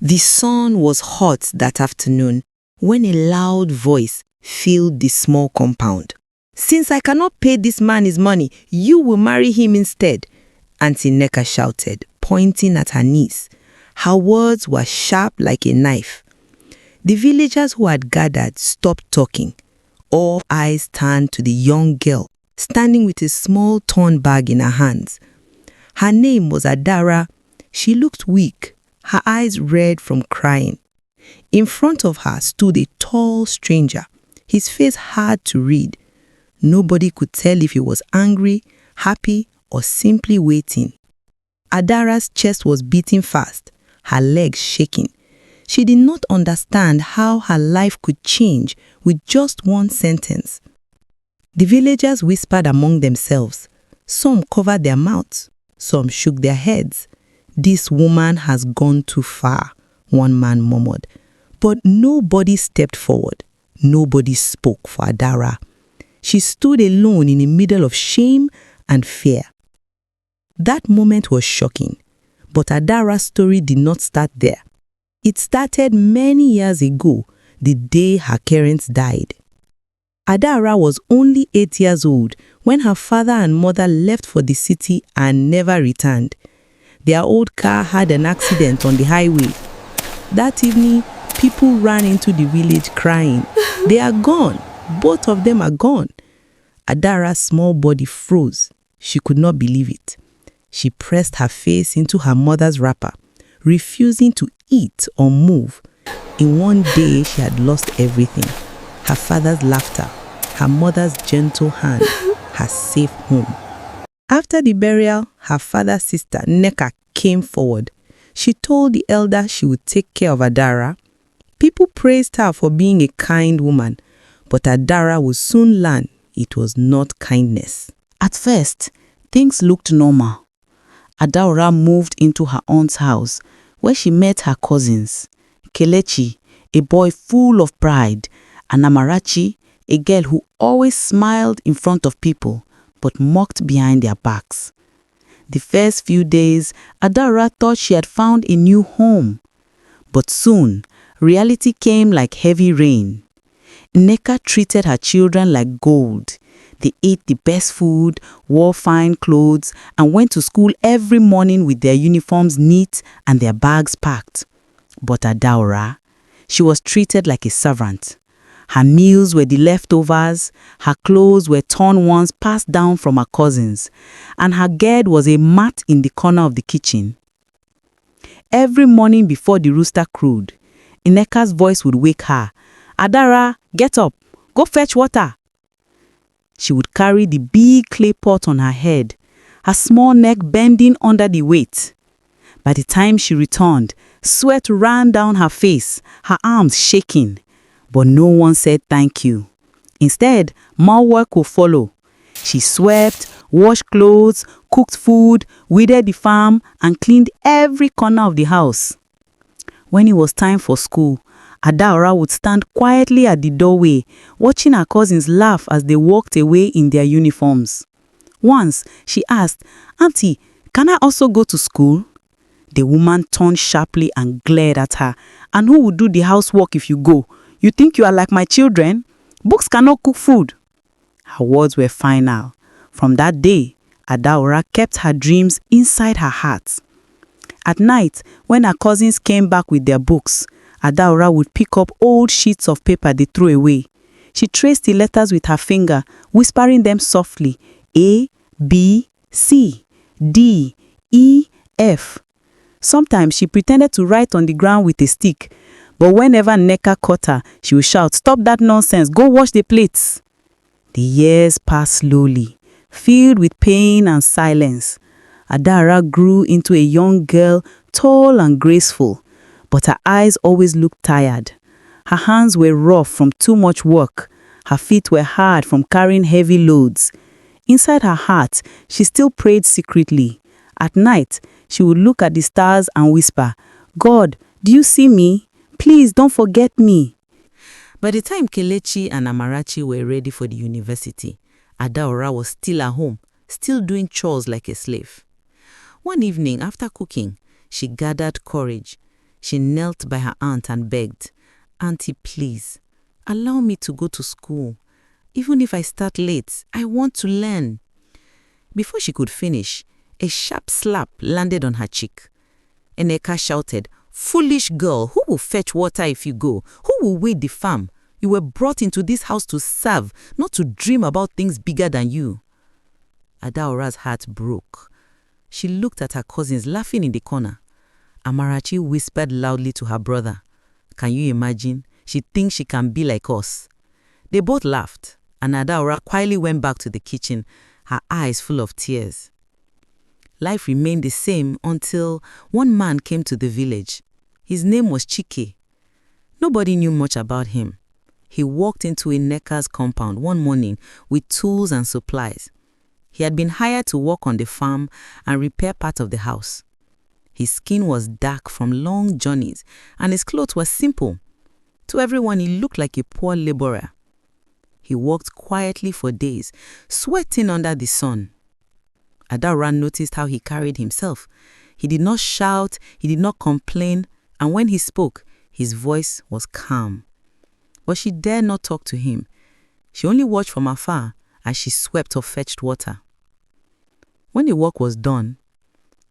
The sun was hot that afternoon when a loud voice filled the small compound. "Since I cannot pay this man his money, you will marry him instead," Auntie Neka shouted, pointing at her niece. Her words were sharp like a knife. The villagers who had gathered stopped talking. All eyes turned to the young girl, standing with a small torn bag in her hands. Her name was Adaora. She looked weak, her eyes red from crying. In front of her stood a tall stranger, his face hard to read. Nobody could tell if he was angry, happy, or simply waiting. Adaora's chest was beating fast, her legs shaking. She did not understand how her life could change with just one sentence. The villagers whispered among themselves. Some covered their mouths, some shook their heads. "This woman has gone too far," one man murmured. But nobody stepped forward. Nobody spoke for Adaora. She stood alone in the middle of shame and fear. That moment was shocking, but Adaora's story did not start there. It started many years ago, the day her parents died. Adaora was only 8 years old when her father and mother left for the city and never returned. Their old car had an accident on the highway. That evening, people ran into the village crying, "They are gone. Both of them are gone." Adaora's small body froze. She could not believe it. She pressed her face into her mother's wrapper, refusing to eat or move. In one day, she had lost everything. Her father's laughter, her mother's gentle hand, her safe home. After the burial, her father's sister, Neka, came forward. She told the elder she would take care of Adaora. People praised her for being a kind woman, but Adaora would soon learn it was not kindness. At first, things looked normal. Adaora moved into her aunt's house, where she met her cousins. Kelechi, a boy full of pride, and Amarachi, a girl who always smiled in front of people, but mocked behind their backs. The first few days, Adaora thought she had found a new home. But soon, reality came like heavy rain. Neka treated her children like gold. They ate the best food, wore fine clothes, and went to school every morning with their uniforms neat and their bags packed. But Adaora, she was treated like a servant. Her meals were the leftovers, her clothes were torn ones passed down from her cousins, and her bed was a mat in the corner of the kitchen. Every morning before the rooster crowed, Neka's voice would wake her. "Adaora, get up, go fetch water." She would carry the big clay pot on her head, her small neck bending under the weight. By the time she returned, sweat ran down her face, her arms shaking. But no one said thank you. Instead, more work would follow. She swept, washed clothes, cooked food, weeded the farm, and cleaned every corner of the house. When it was time for school, Adaora would stand quietly at the doorway, watching her cousins laugh as they walked away in their uniforms. Once, she asked, "Auntie, can I also go to school?" The woman turned sharply and glared at her. "And who will do the housework if you go? You think you are like my children? Books cannot cook food." Her words were final. From that day, Adaora kept her dreams inside her heart. At night, when her cousins came back with their books, Adaora would pick up old sheets of paper they threw away. She traced the letters with her finger, whispering them softly. A, B, C, D, E, F. Sometimes she pretended to write on the ground with a stick, but whenever Neka caught her, she would shout, "Stop that nonsense, go wash the plates." The years passed slowly, filled with pain and silence. Adaora grew into a young girl, tall and graceful, but her eyes always looked tired. Her hands were rough from too much work. Her feet were hard from carrying heavy loads. Inside her heart, she still prayed secretly. At night, she would look at the stars and whisper, "God, do you see me? Please don't forget me." By the time Kelechi and Amarachi were ready for the university, Adaora was still at home, still doing chores like a slave. One evening after cooking, she gathered courage. She knelt by her aunt and begged, "Auntie, please, allow me to go to school. Even if I start late, I want to learn." Before she could finish, a sharp slap landed on her cheek. Eneka shouted, "Foolish girl, who will fetch water if you go? Who will weed the farm? You were brought into this house to serve, not to dream about things bigger than you." Adaora's heart broke. She looked at her cousins laughing in the corner. Amarachi whispered loudly to her brother, "Can you imagine? She thinks she can be like us." They both laughed, and Adaora quietly went back to the kitchen, her eyes full of tears. Life remained the same until one man came to the village. His name was Chike. Nobody knew much about him. He walked into Eneka's compound one morning with tools and supplies. He had been hired to work on the farm and repair part of the house. His skin was dark from long journeys, and his clothes were simple. To everyone, he looked like a poor laborer. He worked quietly for days, sweating under the sun. Adaora noticed how he carried himself. He did not shout, he did not complain, and when he spoke, his voice was calm. But she dared not talk to him. She only watched from afar as she swept or fetched water. When the work was done,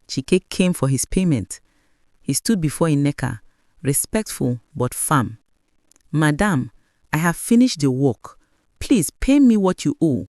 Chike came for his payment. He stood before Eneka, respectful but firm. "Madam, I have finished the work. Please pay me what you owe."